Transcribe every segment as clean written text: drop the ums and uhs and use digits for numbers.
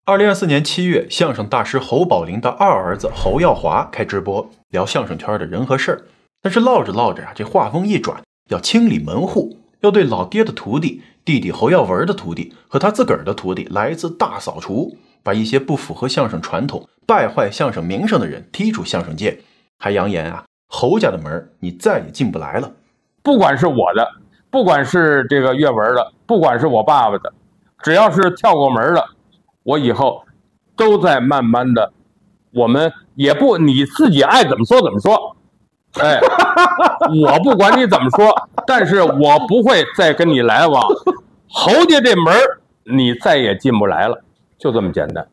2024年7月，相聲大師侯宝林的二兒子侯耀華開直播聊相聲圈的人和事兒，但是唠着唠着這話鋒一轉，要清理門戶，要對老爹的徒弟、弟弟侯耀文的徒弟和他自個兒的徒弟來一次大掃除，把一些不符合相聲傳統、敗壞相聲名聲的人踢出相聲界，還揚言侯家的門你再也進不來了。不管是我的，不管是這個岳文的，不管是我爸爸的，只要是跳過門的，我以後都在慢慢的，我們也不你自己愛怎麼說怎麼说，哎，我不管你怎么说，但是我不会再跟你来往，侯家这門你再也进不来了，就這麼簡單。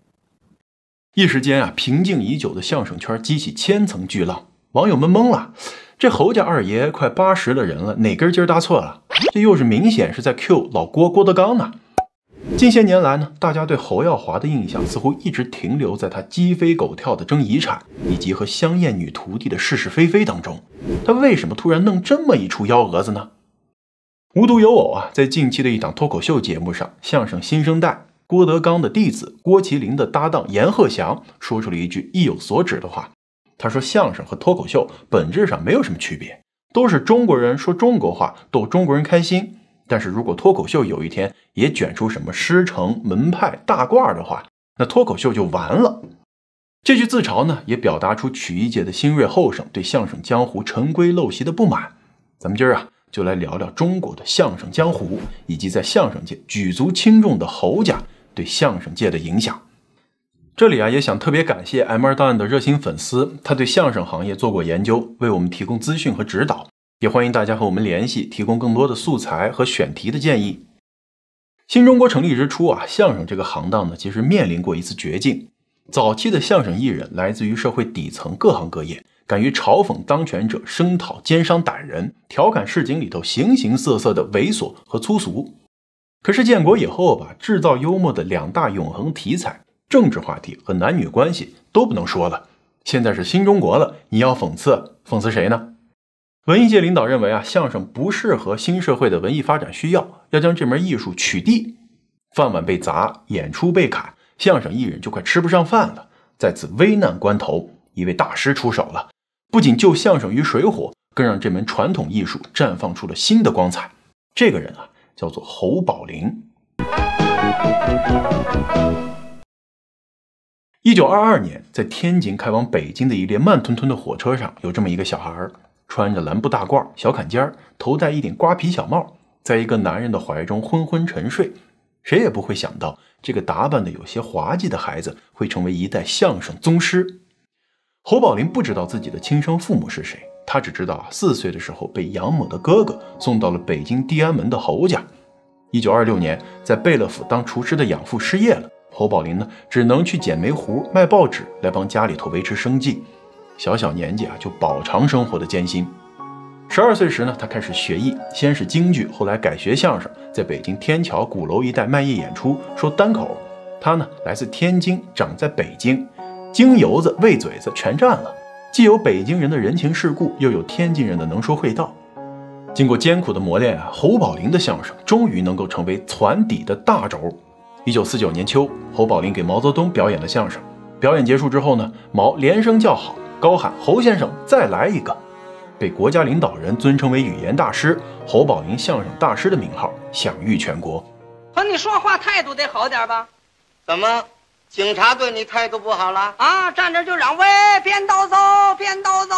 一時間平靜已久的相聲圈激起千層巨浪，網友們懵了，這侯家二爺快80的人了，哪根筋搭錯了？這又是明顯是在 Q 老郭德綱呢。近些年來呢，大家對侯耀華的印象似乎一直停留在他雞飛狗跳的爭遺產，以及和香艷女徒弟的是是非非當中。他為什麼突然弄這麼一出幺蛾子呢？無獨有偶在近期的一檔脫口秀節目上，相聲新生代郭德綱的弟子郭麒麟的搭檔阎鶴祥說出了一句意有所指的話。他說相聲和脫口秀本質上沒有什麼區別，都是中國人說中國話，逗中國人開心。但是如果脫口秀有一天也捲出什麼師承、門派、大褂的話，那脫口秀就完了。這句自嘲呢，也表達出曲藝界的新銳後生對相聲江湖陳規陋習的不滿。咱們今兒就來聊聊中國的相聲江湖，以及在相聲界舉足輕重的侯家對相聲界的影響。這裡也想特別感謝 M2 檔案的熱心粉絲，他對相聲行業做過研究，為我們提供資訊和指導。也歡迎大家和我們聯繫，提供更多的素材和選題的建議。新中國成立之初相聲這個行當呢，其實面臨過一次絕境。早期的相聲藝人來自於社會底層各行各業，敢於嘲諷當權者聲討奸商歹人，調侃市井裡頭形形色色的猥瑣和粗俗。可是建國以後制造幽默的兩大永恆題材，政治話題和男女關係都不能說了。現在是新中國了，你要諷刺，諷刺誰呢？文藝界領導認為相聲不適合新社會的文藝發展需要，要將這門藝術取締。飯碗被砸，演出被砍，相聲藝人就快吃不上飯了。在此危難關頭，一位大師出手了，不僅救相聲於水火，更讓這門傳統藝術綻放出了新的光彩。這個人叫做侯寶林。1922年，在天津開往北京的一列慢吞吞的火車上，有這麼一個小孩，穿着藍布大褂、小坎肩，頭戴一頂瓜皮小帽，在一個男人的懷中昏昏沉睡。誰也不會想到，這個打扮的有些滑稽的孩子會成為一代相聲宗師。侯寶林不知道自己的親生父母是誰，他只知道4歲的時候被養母的哥哥送到了北京地安门的侯家。1926年，在貝勒府當廚師的養父失業了，侯寶林只能去捡煤糊、賣報紙來幫家裡頭維持生計。小小年紀就飽嘗生活的艱辛。12歲時他開始學藝，先是京劇，後來改學相聲，在北京天橋鼓樓一帶賣藝演出，說單口。他來自天津，長在北京，京油子、魏嘴子全占了，既有北京人的人情世故，又有天津人的能说会道。經過艱苦的磨練侯寶林的相聲終於能夠成為傳底的大軸。1949年秋，侯寶林給毛澤東表演了相聲，表演結束之後毛連聲叫好，高喊侯先生再來一個，被國家領導人尊稱為語言大師、侯寶林相聲大師的名號享譽全國。可你說話態度得好點吧？怎麼警察對你態度不好了站這就嚷喂，鞭刀走，鞭刀走。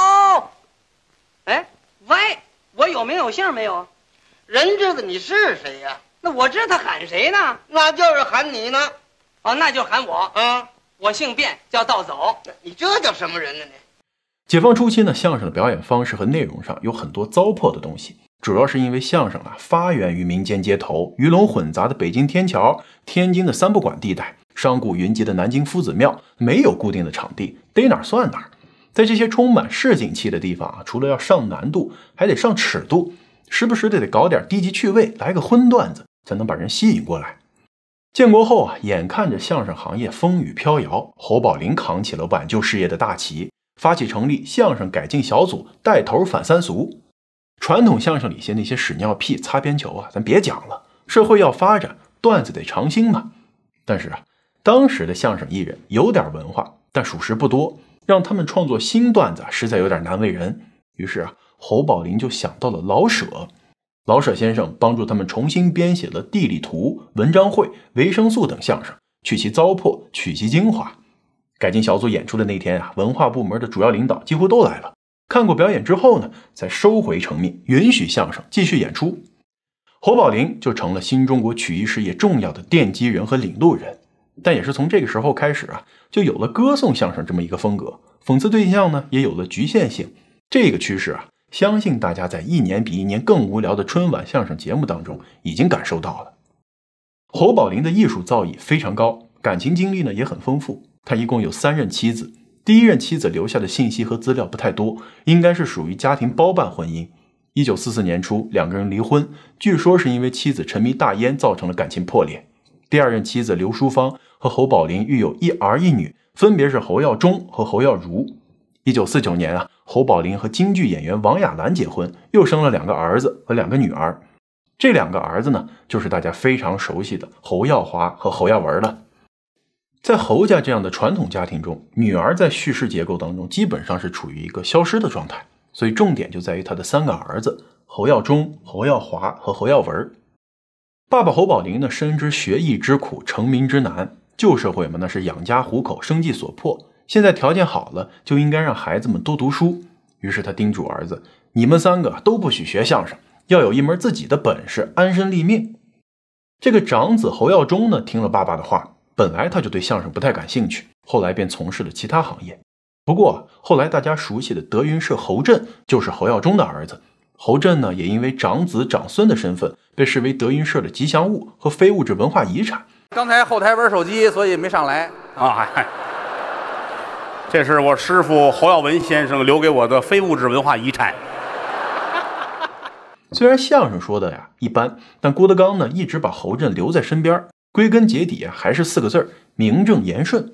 哎，喂，我有名有姓沒有？人知道你是誰呀？那我知道他喊誰呢？那就是喊你呢。那就喊我我姓卞，叫道走。你這叫什麼人呢你？解放初期相聲的表演方式和內容上有很多糟粕的東西，主要是因為相聲發源於民間街頭，魚龍混雜的北京天橋、天津的三不管地帶，商賈雲集的南京夫子廟，沒有固定的場地，逮哪兒算哪兒。在這些充滿市井氣的地方除了要上難度，還得上尺度，時不時得搞點低級趣味，來個葷段子，才能把人吸引過來。建國後眼看着相声行業風雨飄搖，侯寶林扛起了挽救事業的大旗，發起成立相聲改進小組，帶頭反三俗。傳統相聲裡些那些屎尿屁、擦邊球咱別講了，社會要發展，段子得長青嘛。但是當時的相聲藝人有點文化，但屬實不多，讓他們創作新段子實在有點難為人。於是侯宝林就想到了老舍。老舍先生幫助他们重新編寫了《地理圖》《文章會》《維生素》等相聲，去其糟粕，取其精華。改進小組演出的那天文化部門的主要領導幾乎都來了。看過表演之後呢，才收回成命，允許相聲繼續演出。侯宝林就成了新中國曲藝事業重要的奠基人和領路人。但也是從這個時候開始就有了歌頌相聲這麼一個風格，諷刺對象呢也有了局限性。這個趨勢相信大家在一年比一年更無聊的春晚相聲節目當中已經感受到了。侯宝林的藝術造詣非常高，感情經歷呢也很豐富。他一共有3任妻子，第一任妻子留下的信息和資料不太多，應該是屬於家庭包辦婚姻。1944年初2個人離婚，據說是因為妻子沉迷大菸造成了感情破裂。第二任妻子劉淑芳和侯宝林育有1兒1女，分別是侯耀中和侯耀如。1949年侯宝林和京劇演員王亞蘭結婚，又生了2個兒子和2個女兒。這2個兒子呢，就是大家非常熟悉的侯耀華和侯耀文了。在侯家這樣的傳統家庭中，女兒在敘事結構當中基本上是處於一個消失的狀態，所以重點就在於他的3個兒子侯耀中、侯耀華和侯耀文。爸爸侯寶林呢，深知學藝之苦，成名之難，舊社會嘛，那是養家糊口，生計所迫。現在條件好了，就應該讓孩子們多讀書。於是他叮囑兒子，你們3個都不許學相聲，要有一門自己的本事，安身立命。這個長子侯耀中呢，听了爸爸的話，本來他就對相聲不太感興趣，後來便從事了其他行業。不過後來大家熟悉的德雲社侯震就是侯耀中的兒子。侯震呢，也因為長子長孫的身份，被視為德雲社的吉祥物和非物質文化遺產。剛才後台玩手機，所以沒上來這是我師父侯耀文先生留給我的非物質文化遺產。雖然相聲說的一般，但郭德綱呢一直把侯震留在身邊，歸根結底還是4個字：名正言順。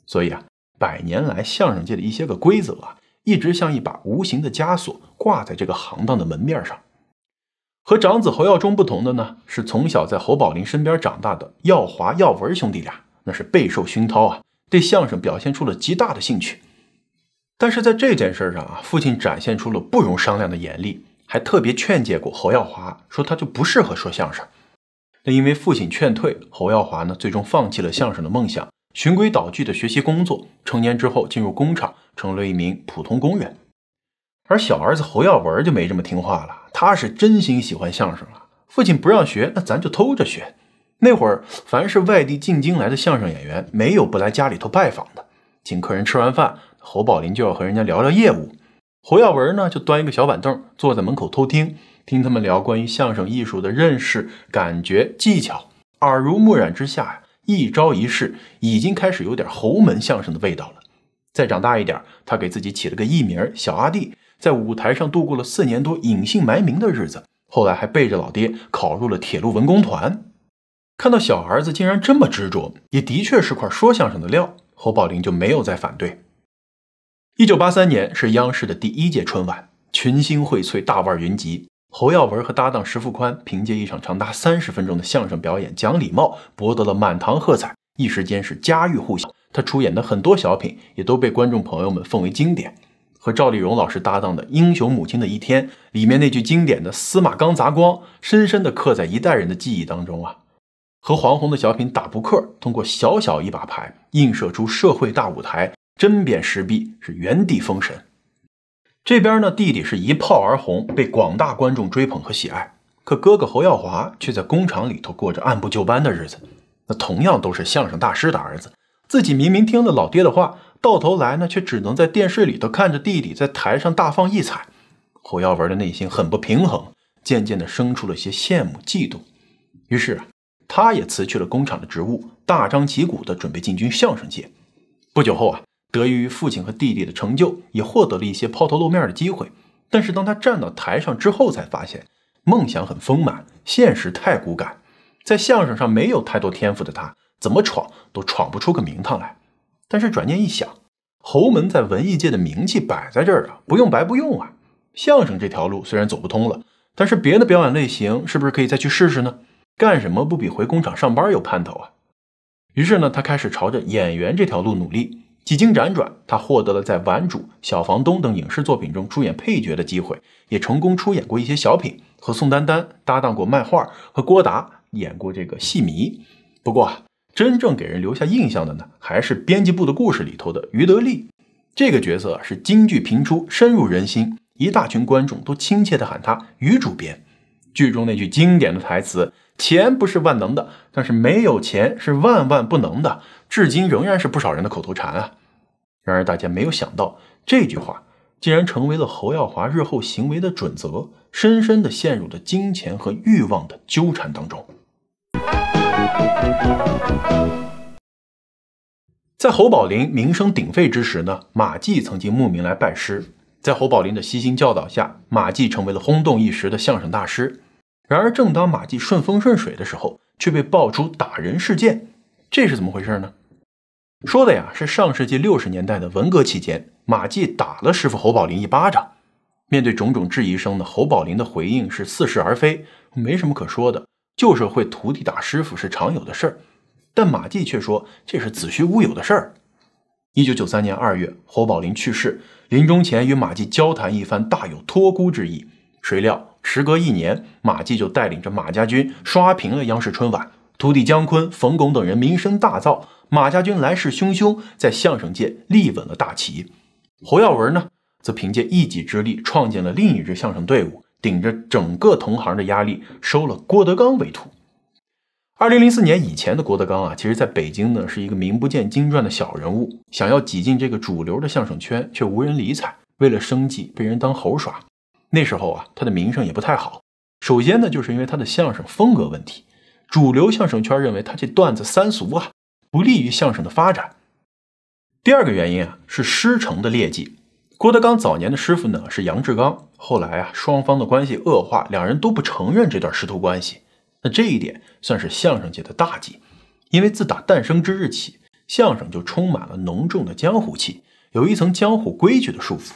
所以100年來相聲界的一些個規則一直像一把無形的枷鎖掛在這個行當的門面上。和長子侯耀中不同的呢，是從小在侯寶林身邊長大的耀華、耀文兄弟倆，那是備受熏陶對相聲表現出了極大的興趣。但是在這件事上父親展現出了不容商量的嚴厲，還特別勸誡過侯耀華，說他就不適合說相聲。那因為父親勸退，侯耀華呢最終放棄了相聲的夢想，循規蹈矩的學習工作，成年之後進入工廠，成了一名普通工人。而小兒子侯耀文就没這麼聽話了，他是真心喜歡相声了，父親不讓學，那咱就偷着學。那會兒凡是外地進京來的相聲演員，沒有不來家裡頭拜訪的。請客人吃完飯，侯寶林就要和人家聊聊業務，侯耀文呢就端一個小板凳，坐在門口偷聽，聽他們聊關於相聲藝術的認識、感覺、技巧。耳濡目染之下，一招一式已經開始有點侯門相聲的味道了。再長大一點，他給自己起了個藝名小阿弟，在舞台上度過了4年多隱姓埋名的日子，後來還背着老爹考入了鐵路文工團。看到小兒子竟然這麼執着，也的確是塊說相聲的料，侯寶林就沒有再反對。1983年是央視的第1屆春晚，群星薈萃，大腕雲集。侯耀文和搭檔石富寬憑借一場長達30分鐘的相聲表演講禮貌，博得了滿堂喝彩，一時間是家喻戶曉。他出演的很多小品也都被觀眾朋友們奉為經典。和趙麗蓉老師搭檔的《英雄母親的一天》裡面那句經典的司馬剛砸光，深深地刻在一代人的記憶當中和黃宏的小品打扑克，通過小小一把牌映射出社會大舞台，針砭時弊，是原地封神。這邊呢，弟弟是一炮而紅，被廣大觀眾追捧和喜愛，可哥哥侯耀華卻在工廠裡頭過着按部就班的日子。那同樣都是相聲大師的兒子，自己明明聽了老爹的話，到頭來呢，卻只能在電視裡頭看着弟弟在台上大放異彩。侯耀文的內心很不平衡，漸漸地生出了些羨慕嫉妒。於是他也辭去了工廠的職務，大張旗鼓地準備進軍相聲界。不久後得益於父親和弟弟的成就，也獲得了一些拋頭露面的機會。但是當他站到台上之後，才發現夢想很豐滿，現實太骨感。在相聲上沒有太多天賦的他，怎麼闖都闖不出個名堂來。但是轉念一想，侯門在文藝界的名氣擺在這兒不用白不用相聲這條路雖然走不通了，但是別的表演類型是不是可以再去試試呢？幹什麼不比回工廠上班有盼頭於是呢，他開始朝着演員這條路努力。幾經輾轉，他獲得了在《顽主》《小房東》等影視作品中出演配角的機會，也成功出演過一些小品，和宋丹丹搭檔過漫畫，和郭達演過這個戲迷。不過啊，真正給人留下印象的呢，還是編輯部的故事裡頭的於德利。這個角色是京劇頻出，深入人心，一大群觀眾都親切地喊他於主編。劇中那句經典的台詞，錢不是萬能的，但是沒有錢是萬萬不能的，至今仍然是不少人的口頭禪啊。然而大家沒有想到，這句話竟然成為了侯耀華日後行為的準則，深深地陷入了金錢和慾望的糾纏當中。在侯寶林名聲鼎沸之時呢，馬季曾經慕名來拜師。在侯寶林的悉心教導下，馬季成為了轟動一時的相聲大師。然而正當馬季順風順水的時候，卻被爆出打人事件，這是怎麼回事呢？說的呀是上世紀60年代的文革期间，馬季打了師傅侯宝林一巴掌。面對种种質疑聲呢，侯宝林的回應是似是而非，沒什麼可說的，舊社會徒弟打師傅是常有的事兒。但馬季卻說這是子虛烏有的事兒。1993年2月，侯寶林去世，臨終前與馬季交談一番，大有托孤之意。誰料時隔1年，馬季就帶領着馬家軍刷屏了央視春晚，徒弟姜昆、馮巩等人名聲大噪，馬家軍來勢洶洶，在相聲界立穩了大旗。侯耀文呢，則憑借一己之力創建了另一支相聲隊伍，頂着整個同行的壓力，收了郭德綱為徒。2004年以前的郭德綱啊，其實在北京呢是一個名不見經傳的小人物，想要擠進這個主流的相聲圈，卻無人理睬，為了生計被人當猴耍。那時候啊，他的名声也不太好。首先呢，就是因為他的相聲風格問題，主流相聲圈認為他這段子三俗啊，不利於相聲的發展。第二個原因啊，是師承的劣跡。郭德纲早年的師傅呢是楊志剛，後來啊双方的關係惡化，两人都不承認這段師徒關係。那這一點算是相聲界的大忌，因為自打誕生之日起，相聲就充滿了濃重的江湖氣，有一層江湖規矩的束缚。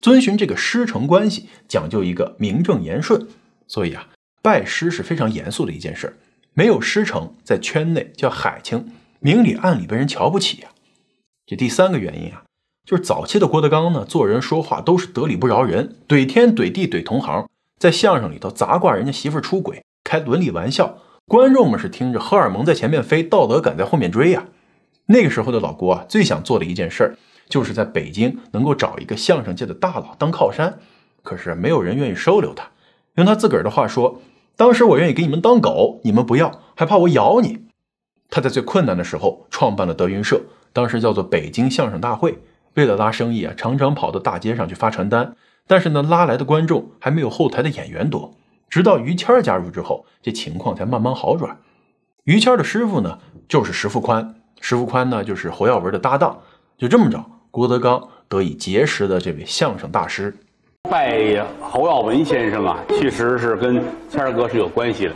遵循這個師承關係，講究一個名正言順，所以啊，拜師是非常嚴肅的一件事。沒有師承，在圈內叫海清，明裡暗裡被人瞧不起啊。這第三個原因啊，就是早期的郭德綱呢，做人說話都是得理不饒人，懟天懟地懟同行，在相聲裡頭砸掛人家媳婦出軌，開倫理玩笑，觀眾們是聽着荷爾蒙在前面飛，道德感在後面追啊。那個時候的老郭啊，最想做的一件事就是在北京能夠找一個相聲界的大佬當靠山，可是沒有人願意收留他。用他自個兒的話說，當時我願意給你們當狗，你們不要，還怕我咬你。他在最困難的時候創辦了德雲社，當時叫做北京相聲大會，為了拉生意啊，常常跑到大街上去發傳單，但是呢，拉來的觀眾還沒有後台的演員多。直到於謙加入之後，這情況才慢慢好轉。於謙的師傅呢，就是石富寬，石富寬呢，就是侯耀文的搭檔。就這麼着，郭德綱得以結識了這位相聲大師。拜侯耀文先生啊，其實是跟谦兒哥是有關係的。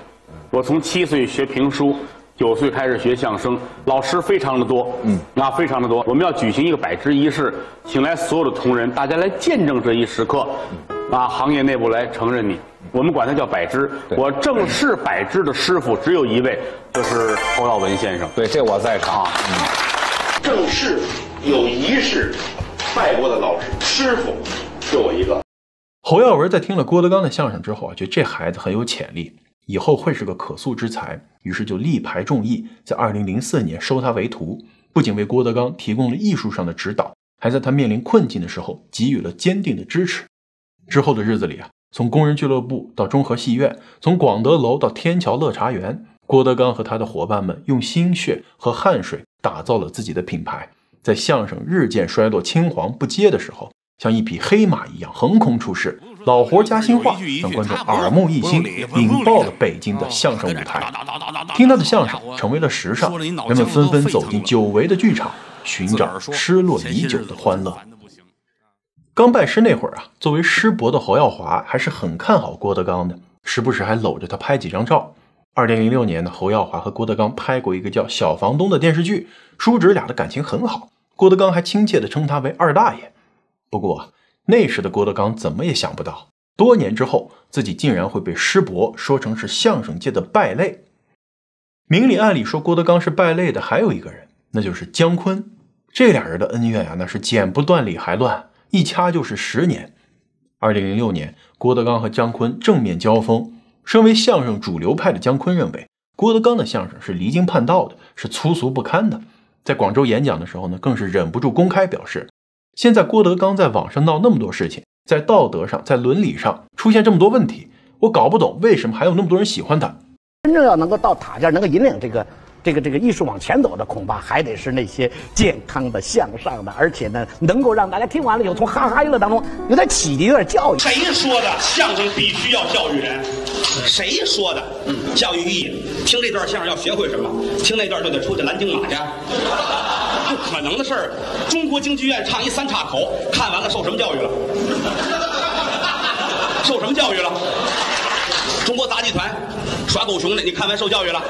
我從7歲學评書，9歲開始學相聲，老師非常的多，非常的多。我們要舉行一個百支儀式，請來所有的同仁，大家來見證這一時刻，行業內部來承認你。我們管他叫百支。我正式百支的師傅只有一位，就是侯耀文先生。对，这我在场。正式有仪式拜过的老師傅就我一個。侯耀文在聽了郭德綱的相聲之後啊，覺得這孩子很有潛力，以後會是個可塑之才，於是就力排眾議，在2004年收他為徒，不僅為郭德綱提供了藝術上的指導，還在他面臨困境的時候給予了堅定的支持。之後的日子裡啊，從工人俱樂部到中和戲院，從廣德樓到天橋樂茶園，郭德綱和他的夥伴們用心血和汗水打造了自己的品牌，在相聲日漸衰落、青黃不接的時候，像一匹黑馬一樣橫空出世，老活加新話，讓觀眾耳目一新，引爆了北京的相聲舞台。聽他的相聲成為了時尚，人們紛紛走進久違的劇場，尋找失落已久的歡樂。剛拜師那會兒啊，作為師伯的侯耀華還是很看好郭德綱的，時不時還摟着他拍幾張照。2006年呢，侯耀華和郭德綱拍過一個叫《小房東》的電視劇，叔侄倆的感情很好，郭德綱還親切地稱他為二大爺。不過那時的郭德綱怎麼也想不到，多年之後自己竟然會被師伯說成是相聲界的敗類。明里暗里说郭德綱是败類的還有一個人，那就是姜昆。這倆人的恩怨啊，那是剪不斷理還亂，一掐就是10年。2006年，郭德綱和姜昆正面交鋒。身為相聲主流派的姜昆認為，郭德綱的相聲是離經叛道的，是粗俗不堪的。在廣州演講的時候呢，更是忍不住公開表示，現在郭德綱在網上鬧那麼多事情，在道德上，在倫理上出現這麼多問題，我搞不懂為什麼還有那麼多人喜歡他。真正要能夠到塔尖，能夠引領這個藝術往前走的，恐怕還得是那些健康的、向上的，而且呢，能夠讓大家听完了以後，從哈哈乐当中有点启迪、有点教育。誰說的相聲必須要教育人？誰說的？教育意義。聽這段相聲要學會什麼？聽那段就得出去藍丁馬去，不可能的事兒。中国京劇院唱一3岔口，看完了受什麼教育了？受什麼教育了？中国杂技团耍狗熊的，你看完受教育了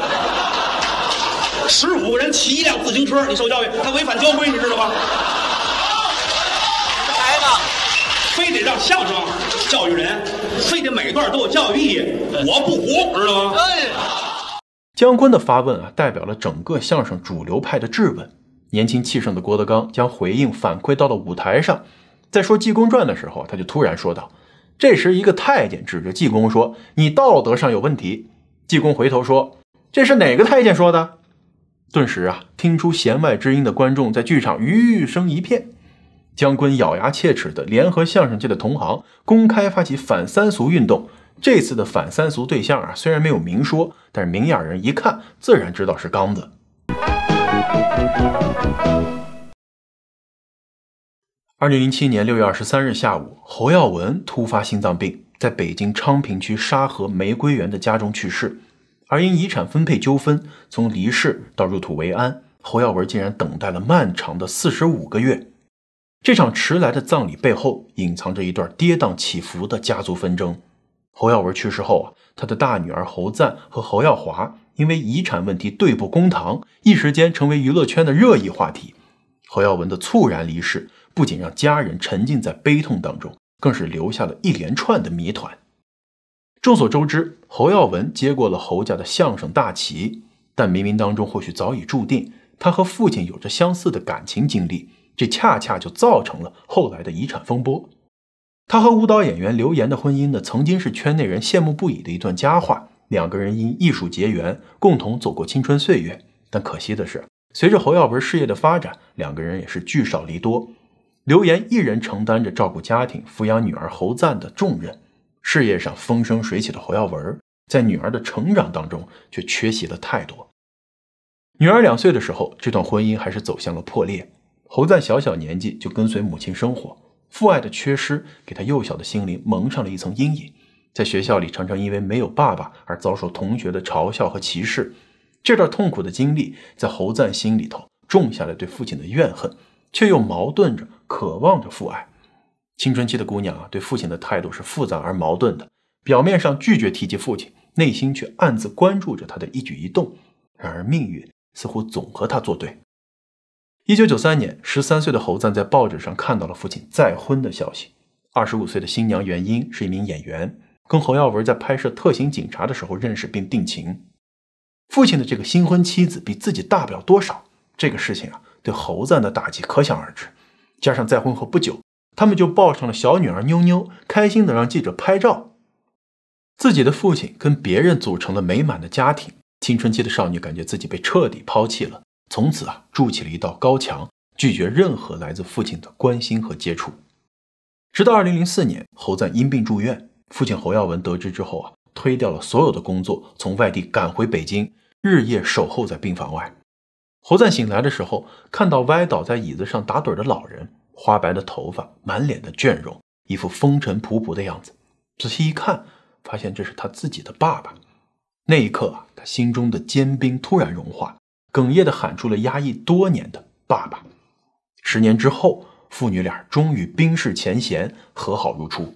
？15个人骑一輛自行車，你受教育？他違反交規，你知道嗎？来吧，非得讓相聲教育人，非得每段都有教育意義，我不服，知道吗？姜昆的發問啊，代表了整個相聲主流派的質問。年輕氣盛的郭德綱將回應反饋到了舞台上，在說濟公傳的時候，他就突然說道。這時一個太監指着濟公說，你道德上有問題。濟公回頭說，這是哪個太監說的？頓時啊，聽出弦外之音的觀眾在劇場籲聲一片。姜昆咬牙切齒地聯合相聲界的同行，公開發起反三俗運動。這次的反三俗對象啊，雖然沒有明說，但是明眼人一看，自然知道是剛子。2007年6月23日下午，侯耀文突發心臟病，在北京昌平區沙河玫瑰園的家中去世。而因遺產分配糾紛，從離世到入土為安，侯耀文竟然等待了漫長的45個月。這場遲來的葬禮背後，隱藏着一段跌宕起伏的家族紛爭。侯耀文去世後啊，他的大女兒侯贊和侯耀華因為遺產問題對簿公堂，一時間成為娛樂圈的熱議話題。侯耀文的猝然離世，不僅讓家人沉浸在悲痛當中，更是留下了一連串的謎團。眾所周知，侯耀文接過了侯家的相聲大旗，但冥冥當中或許早已注定，他和父親有着相似的感情經歷，這恰恰就造成了後來的遺產風波。他和舞蹈演員劉岩的婚姻呢，曾經是圈內人羨慕不已的一段佳話，兩個人因藝術結緣，共同走過青春歲月。但可惜的是，隨着侯耀文事業的發展，兩個人也是聚少離多。劉岩一人承擔着照顧家庭、撫養女兒侯贊的重任，事業上風生水起的侯耀文，在女兒的成長當中卻缺席了太多。女兒2歲的時候，這段婚姻還是走向了破裂。侯贊小小年紀就跟隨母親生活，父愛的缺失給他幼小的心靈蒙上了一層陰影。在學校裡常常因為沒有爸爸而遭受同學的嘲笑和歧視。這段痛苦的經歷在侯贊心裡頭種下了對父親的怨恨，卻又矛盾着渴望着父愛。青春期的姑娘啊，對父親的態度是複雜而矛盾的，表面上拒絕提及父親，內心卻暗自關注着他的一舉一動。然而命運似乎總和他作對。1993年，13歲的侯贊在報紙上看到了父親再婚的消息。25歲的新娘袁英是一名演員，跟侯耀文在拍攝特型警察的時候認識並定情。父親的這個新婚妻子比自己大不了多少，這個事情啊，對侯贊的打擊可想而知。加上再婚後不久，他們就抱上了小女兒妞妞，開心地讓記者拍照。自己的父親跟別人組成了美滿的家庭，青春期的少女感覺自己被徹底拋棄了，從此啊，築起了一道高牆，拒絕任何來自父親的關心和接觸。直到2004年，侯贊因病住院，父親侯耀文得知之後啊，推掉了所有的工作，從外地趕回北京，日夜守候在病房外。侯贊醒來的時候，看到歪倒在椅子上打盹的老人，花白的頭髮，滿臉的倦容，一副風塵僕僕的樣子。仔細一看，發現這是他自己的爸爸。那一刻啊，他心中的堅冰突然融化，哽咽地喊出了壓抑多年的爸爸。10年之後，父女倆終於冰釋前嫌，和好如初。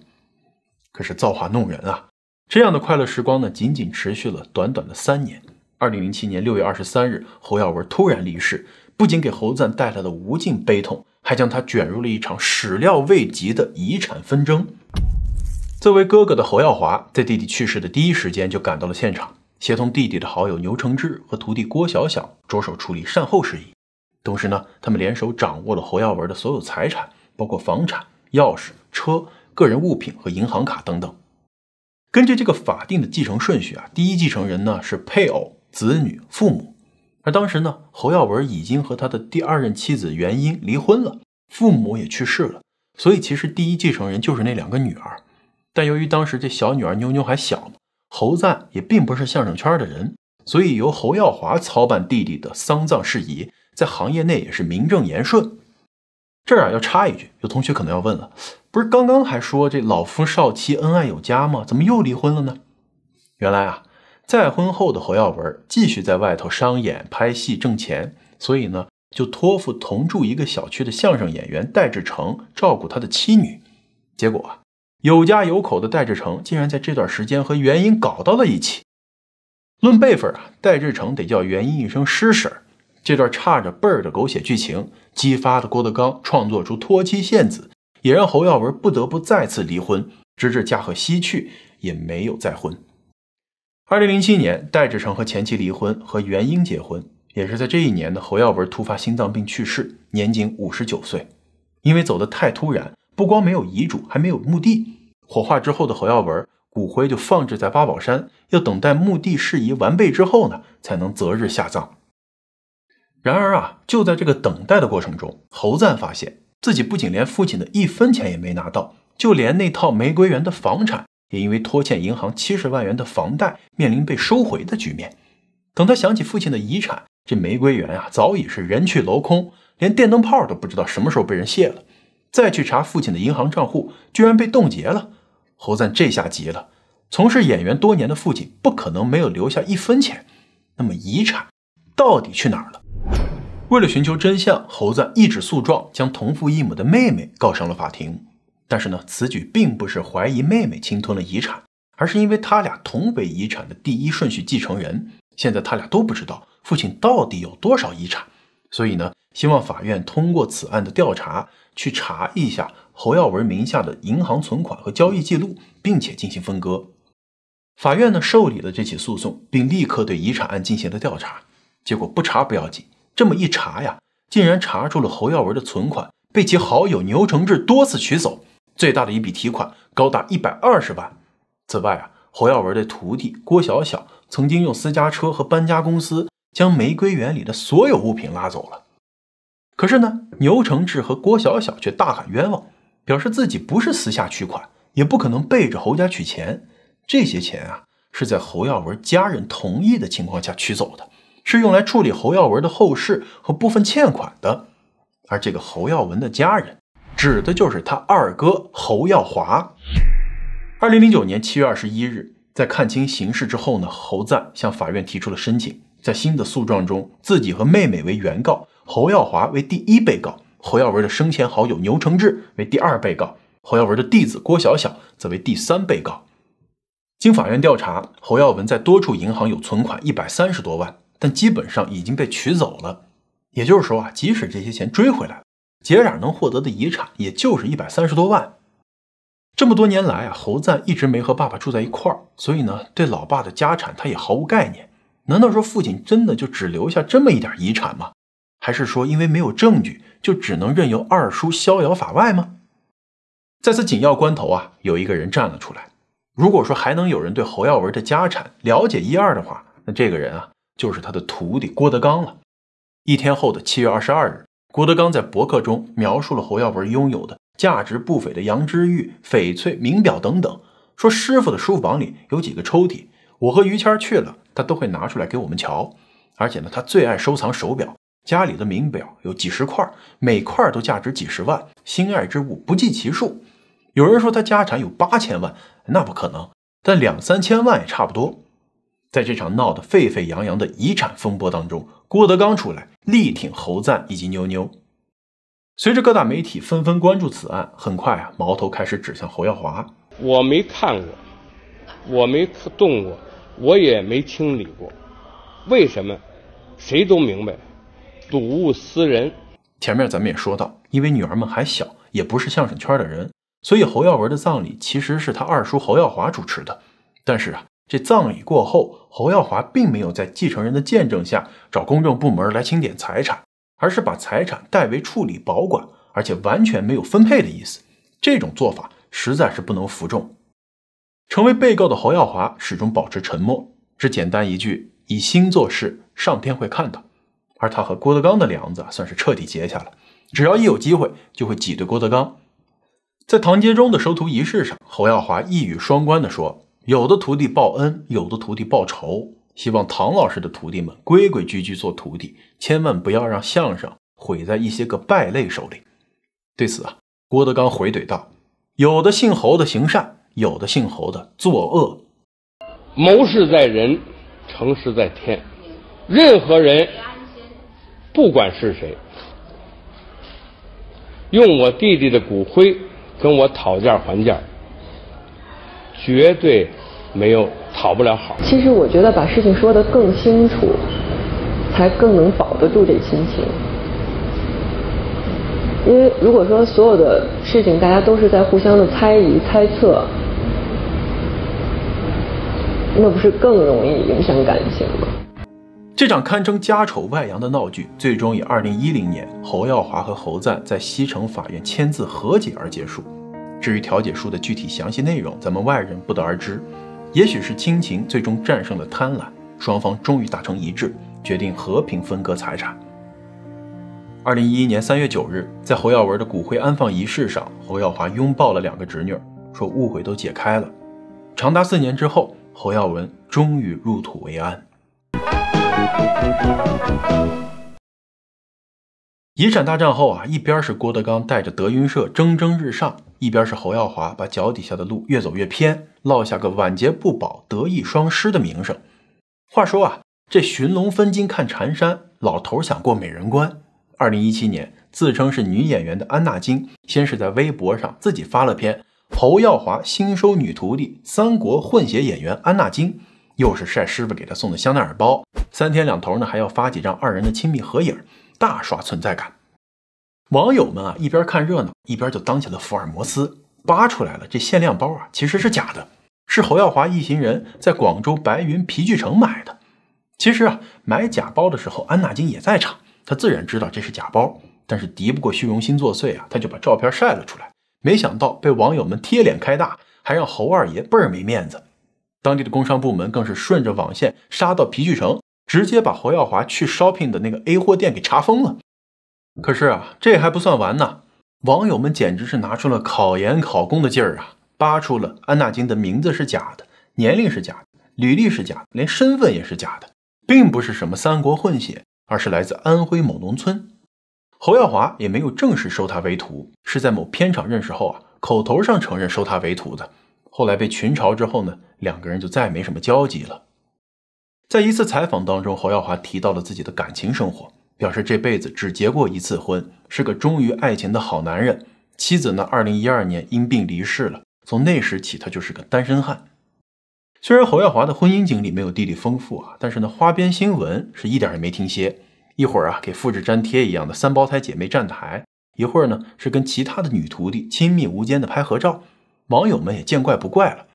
可是造化弄人啊，這樣的快樂時光呢，僅僅持續了短短的3年。2007年6月23日，侯耀文突然離世，不僅給侯贊帶來了無盡悲痛，還將他捲入了一場始料未及的遺產紛爭。作為哥哥的侯耀華，在弟弟去世的第一時間就趕到了現場，協同弟弟的好友牛承志和徒弟郭小小着手處理善後事宜。同時呢，他們聯手掌握了侯耀文的所有財產，包括房產、鑰匙、車、個人物品和銀行卡等等。根據這個法定的繼承順序啊，第一繼承人呢是配偶、子女、父母。而當時呢，侯耀文已經和他的第二任妻子袁英離婚了，父母也去世了，所以其實第一继承人就是那2個女兒。但由於當時這小女兒妞妞還小嘛，侯贊也並不是相聲圈的人，所以由侯耀华操办弟弟的喪葬事宜，在行業內也是名正言順。這兒要插一句，有同學可能要問了，不是刚剛還說這老夫少妻恩愛有加嗎？怎麼又離婚了呢？原來啊，再婚後的侯耀文繼續在外頭商演拍戲掙錢，所以呢就托付同住一個小區的相聲演員戴志誠照顧他的妻女。結果啊，有家有口的戴志誠竟然在這段時間和袁英搞到了一起。論輩分啊，戴志誠得叫袁英一聲師婶。這段差着輩兒的狗血劇情，激發了郭德綱創作出脫妻獻子，也讓侯耀文不得不再次離婚，直至驾鶴西去也沒有再婚。2007年，戴志誠和前妻離婚，和袁英結婚。也是在這一年呢，侯耀文突發心臟病去世，年仅59歲。因為走得太突然，不光沒有遺囑，還沒有墓地。火化之後的侯耀文骨灰就放置在八寶山，要等待墓地事宜完備之後呢，才能择日下葬。然而啊，就在這個等待的過程中，侯贊發現自己不僅連父親的1分錢也沒拿到，就連那套玫瑰園的房產也因為拖欠銀行70萬元的房貸，面臨被收回的局面。等他想起父親的遺產，這玫瑰園啊早已是人去樓空，連電燈泡都不知道什麼時候被人卸了。再去查父親的銀行賬戶，居然被凍結了。侯贊這下急了，從事演員多年的父親不可能沒有留下1分錢，那麼遺產到底去哪兒了？為了尋求真相，侯贊一紙訴狀將同父異母的妹妹告上了法庭。但是呢，此舉並不是懷疑妹妹侵吞了遺產，而是因為他倆同為遺產的第一順序繼承人，現在他倆都不知道父親到底有多少遺產，所以呢，希望法院通過此案的調查，去查一下侯耀文名下的銀行存款和交易記錄，並且進行分割。法院呢受理了這起訴訟，並立刻對遺產案進行了調查。結果不查不要緊，這麼一查呀，竟然查出了侯耀文的存款被其好友牛承志多次取走，最大的一筆提款高達120萬。此外啊，侯耀文的徒弟郭小小曾經用私家車和搬家公司將玫瑰園裡的所有物品拉走了。可是呢，牛承志和郭小小卻大喊冤枉，表示自己不是私下取款，也不可能背着侯家取錢。這些錢啊，是在侯耀文家人同意的情況下取走的，是用來處理侯耀文的后事和部分欠款的。而這個侯耀文的家人，指的就是他二哥侯耀華。2009年7月21日，在看清形勢之後呢，侯贊向法院提出了申請，在新的訴狀中，自己和妹妹為原告，侯耀華為第一被告，侯耀文的生前好友牛承志為第二被告，侯耀文的弟子郭小小則為第三被告。經法院調查，侯耀文在多處銀行有存款130多萬，但基本上已經被取走了。也就是說啊，即使這些錢追回來了，姐倆能獲得的遺產也就是130多萬。這麼多年來啊，侯贊一直沒和爸爸住在一塊兒，所以呢，對老爸的家產他也毫無概念。難道說父親真的就只留下這麼一點遺產嗎？還是說因為沒有證據，就只能任由二叔逍遙法外嗎？在此緊要關頭啊，有一個人站了出來。如果說還能有人對侯耀文的家產了解一二的話，那這個人啊，就是他的徒弟郭德綱了。一天後的7月22日，郭德綱在博客中描述了侯耀文擁有的價值不菲的羊脂玉、翡翠、名表等等，說師傅的書房裡有幾個抽屉，我和於谦去了，他都会拿出來給我們瞧。而且呢，他最愛收藏手表，家裡的名表有幾十塊，每塊都價值幾十萬，心愛之物不計其數。有人說他家產有8000萬，那不可能，但2-3千萬也差不多。在這場鬧得沸沸揚揚的遺產風波當中，郭德綱出來力挺侯贊以及妞妞。隨着各大媒體紛紛關注此案，很快啊，矛頭開始指向侯耀華。我沒看過，我沒動過，我也沒清理過，為什麼？誰都明白，睹物思人。前面咱們也說到，因為女兒們還小，也不是相聲圈的人，所以侯耀文的葬禮其實是他二叔侯耀華主持的。但是啊，這葬禮過後，侯耀華并没有在继承人的见證下找公證部門來清點財產，而是把財產代為處理保管，而且完全沒有分配的意思。這種做法實在是不能服眾。成為被告的侯耀華始終保持沉默，只簡單一句“以心做事，上天會看到”。而他和郭德綱的梁子算是徹底結下了，只要一有機會就會擠兌郭德綱。在唐杰忠的收徒儀式上，侯耀華一語雙關地說，有的徒弟報恩，有的徒弟報仇，希望唐老師的徒弟們規規矩矩做徒弟，千萬不要讓相聲毀在一些個敗類手裡。對此啊，郭德綱回怼道，有的姓侯的行善，有的姓侯的作惡。謀事在人，成事在天。任何人不管是誰，用我弟弟的骨灰跟我讨价还价，絕對沒有討不了好。其實我覺得把事情說得更清楚，才更能保得住這親情。因為如果說所有的事情大家都是在互相的猜疑猜測，那不是更容易影響感情嗎？這場堪稱家醜外揚的鬧劇，最終以2010年侯耀華和侯贊在西城法院簽字和解而結束。至於調解書的具體詳細內容，咱們外人不得而知。也許是親情最終戰勝了貪婪，雙方終於達成一致，決定和平分割財產。2011年3月9日，在侯耀文的骨灰安放儀式上，侯耀華擁抱了2個侄女，說誤會都解開了。長達4年之後，侯耀文終於入土為安。野產大戰後啊，一邊是郭德綱帶着德雲社蒸蒸日上，一邊是侯耀華把腳底下的路越走越偏，落下個晚節不保德藝雙失的名聲。話說啊，這尋龍分金看纏山，老頭想過美人關。2017年，自稱是女演員的安娜金，先是在微博上自己發了篇侯耀華新收女徒弟三國混血演員安娜金，又是曬師傅給她送的香奈兒包，3天2頭呢還要發幾張2人的親密合影，大刷存在感。網友們啊一邊看熱鬧，一邊就當起了福爾摩斯，扒出來了這限量包啊其實是假的，是侯耀華一行人在廣州白雲皮具城買的。其實啊，買假包的時候安娜金也在場，他自然知道這是假包，但是敵不過虛榮心作祟啊，他就把照片曬了出來，沒想到被網友們貼臉開大，還讓侯二爺倍兒沒面子。當地的工商部門更是順着網線殺到皮具城，直接把侯耀華去 shopping 的那個 A 貨店給查封了。可是啊，這還不算完呢，網友們簡直是拿出了考研考公的勁兒啊，扒出了安娜金的名字是假的，年齡是假的，履歷是假的，連身份也是假的，並不是什麼三國混血，而是來自安徽某農村。侯耀華也沒有正式收他為徒，是在某片場認識後啊，口頭上承認收他為徒的。後來被群嘲之後呢，2個人就再沒什麼交集了。在一次採訪當中，侯耀華提到了自己的感情生活，表示這輩子只結過1次婚，是個忠於愛情的好男人。妻子呢，2012年因病離世了，從那時起他就是個單身漢。雖然侯耀華的婚姻經歷沒有弟弟豐富啊，但是呢，花邊新聞是一點也沒停歇。一會兒啊，給複製粘貼一樣的3胞胎姐妹站台，一會兒呢，是跟其他的女徒弟親密無間的拍合照，網友們也見怪不怪了。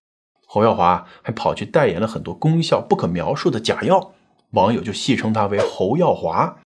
侯耀華還跑去代言了很多功效不可描述的假藥，網友就戲稱他為侯耀華。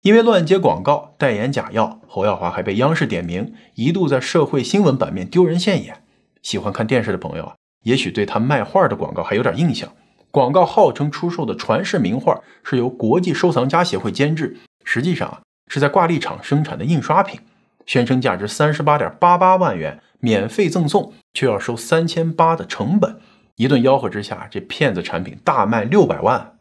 因為亂接廣告代言假藥，侯耀華還被央視點名，一度在社會新聞版面丟人現眼。喜歡看電視的朋友啊，也許對他賣畫的廣告還有點印象。廣告號稱出售的傳世名畫是由國際收藏家協會監制，實際上是在掛歷廠生產的印刷品，宣稱價值38.88萬元，免費贈送，卻要收3800的成本。一頓吆喝之下，這騙子產品大賣600萬。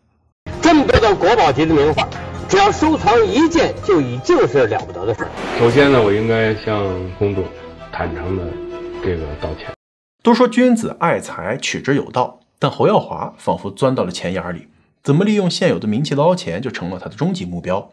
這麼多的國寶級的名畫，只要收藏1件就已經是了不得的事。首先呢，我應該向公眾坦誠的這個道歉。都說君子愛財，取之有道。但侯耀華仿佛鑽到了錢眼裡，怎麼利用現有的名氣撈錢就成了他的終極目標。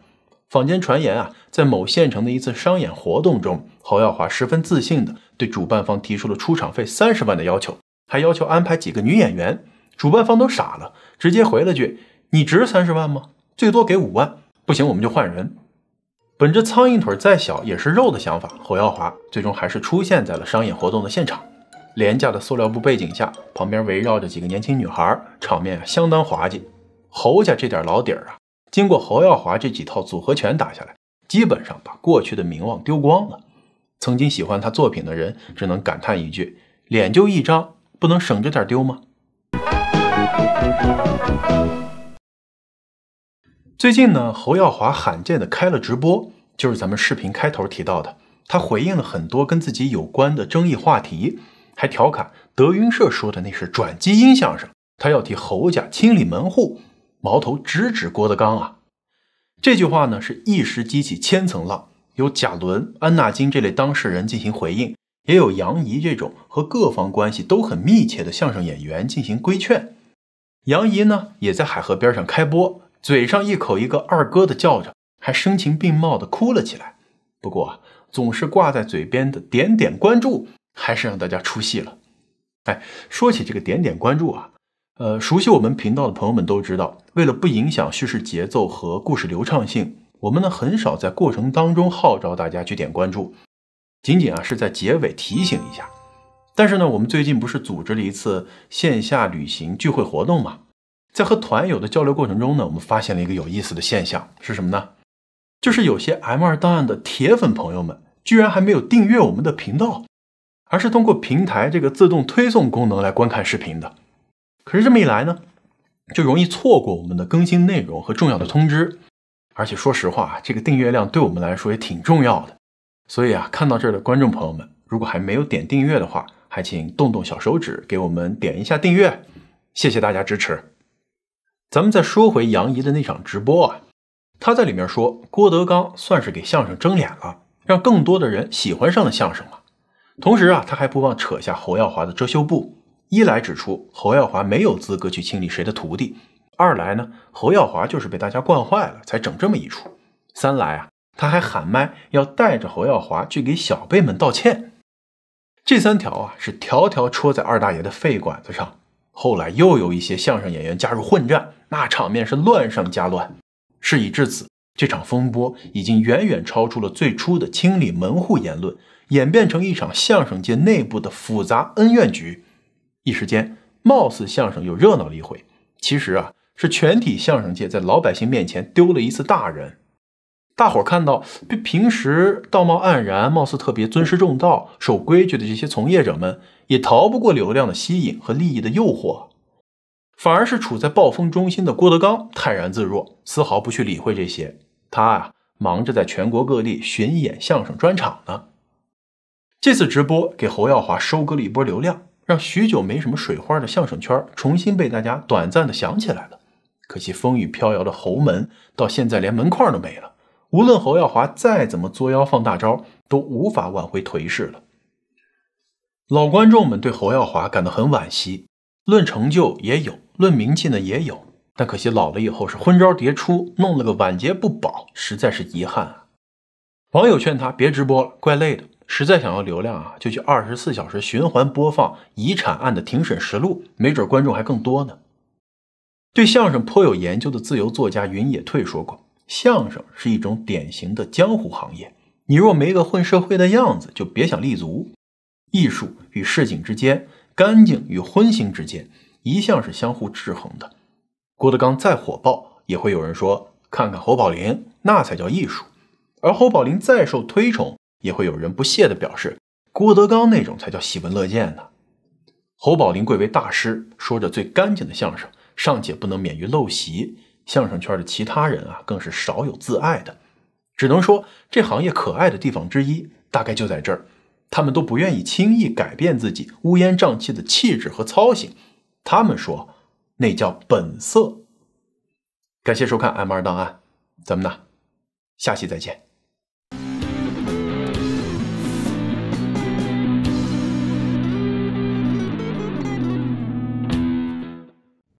坊間傳言啊，在某縣城的一次商演活動中，侯耀華十分自信地對主辦方提出了出場費30萬的要求，還要求安排幾個女演員。主辦方都傻了，直接回了句：“你值30萬嗎？最多給5萬，不行我們就換人。”本着蒼蠅腿再小也是肉的想法，侯耀華最終還是出現在了商演活動的現場。廉價的塑料布背景下，旁邊圍繞着幾個年輕女孩，場面相当滑稽。侯家這點老底兒啊，經過侯耀華這幾套組合拳打下來，基本上把過去的名望丟光了。曾經喜歡他作品的人只能感嘆一句：臉就一張，不能省着點丟嗎？最近呢，侯耀华罕見的開了直播，就是咱們視頻開頭提到的，他回應了很多跟自己有關的爭議話題，還調侃德雲社說的那是轉基因相聲，他要替侯家清理門戶，矛頭直指郭德綱啊。這句話呢是一時激起千層浪，有賈倫、安納金這類當事人進行回應，也有楊怡這種和各方關係都很密切的相聲演員進行規勸。楊怡呢也在海河邊上開播，嘴上一口一個二哥的叫着，還声情并茂的哭了起來。不過總是掛在嘴邊的點點關注還是讓大家出戲了。說起這個點點關注啊，熟悉我們頻道的朋友們都知道，為了不影響敘事節奏和故事流暢性，我們呢很少在過程當中號召大家去點關注，僅僅是在結尾提醒一下。但是呢，我們最近不是組織了一次線下旅行聚會活动嗎？在和团友的交流過程中呢，我們發现了一個有意思的現象，是什麼呢？就是有些 M2 檔案的鐵粉朋友們居然還沒有訂閱我們的頻道，而是通過平台這個自動推送功能來觀看視頻的。可是這麼一來呢，就容易錯過我們的更新內容和重要的通知。而且說實話，這個訂閱量對我們來說也挺重要的。所以啊，看到這兒的觀眾朋友們，如果還沒有點訂閱的話，還請動動小手指給我們點一下訂閱，謝謝大家支持。咱們再說回楊怡的那場直播啊，他在裡面說郭德綱算是給相聲爭臉了，讓更多的人喜歡上了相聲嘛。同時啊，他還不忘扯下侯耀華的遮羞布，一来指出侯耀华没有資格去清理誰的徒弟，二來呢，侯耀華就是被大家慣壞了才整這麼一出，三來啊，他還喊麥要帶着侯耀華去給小輩們道歉。這三條啊是條條戳在二大爺的肺管子上。後來又有一些相聲演員加入混戰，那場面是亂上加亂。事已至此，這場風波已經遠遠超出了最初的清理門戶言論，演變成一場相聲界內部的複雜恩怨局。一時間，貌似相聲又熱鬧了一回，其實啊，是全體相聲界在老百姓面前丟了一次大人。大夥看到比平時道貌岸然、貌似特別尊師重道、守規矩的這些從業者們，也逃不過流量的吸引和利益的誘惑，反而是處在暴風中心的郭德綱泰然自若，絲毫不去理會這些。他啊，忙着在全國各地巡演相聲專場呢。這次直播給侯耀華收割了一波流量，讓許久沒什麼水花的相聲圈重新被大家短暫的想起來了。可惜風雨飄搖的侯門到現在連門框都沒了，無論侯耀華再怎麼作妖放大招，都無法挽回頹勢了。老觀眾們對侯耀華感到很惋惜，論成就也有，論名氣呢也有，但可惜老了以後是昏招迭出，弄了個晚節不保，實在是遺憾啊。網友勸他別直播了，怪累的，實在想要流量啊，就去24小時循環播放遺產案的庭審實錄，沒準觀眾還更多呢。對相聲頗有研究的自由作家雲野退說過，相聲是一種典型的江湖行業，你若沒個混社會的樣子，就別想立足。藝術與市井之間，乾淨與葷腥之間，一向是相互制衡的。郭德綱再火爆，也會有人說看看侯宝林，那才叫藝術。而侯寶林再受推崇，也會有人不屑地表示郭德綱那種才叫喜聞樂見呢。侯寶林貴為大師，說着最乾淨的相聲，尚且不能免於陋習，相聲圈的其他人啊，更是少有自愛的。只能說這行業可愛的地方之一，大概就在這兒，他們都不願意輕易改變自己烏煙瘴氣的氣質和操行，他們說那叫本色。感謝收看 M2 檔案，咱們呢下期再見。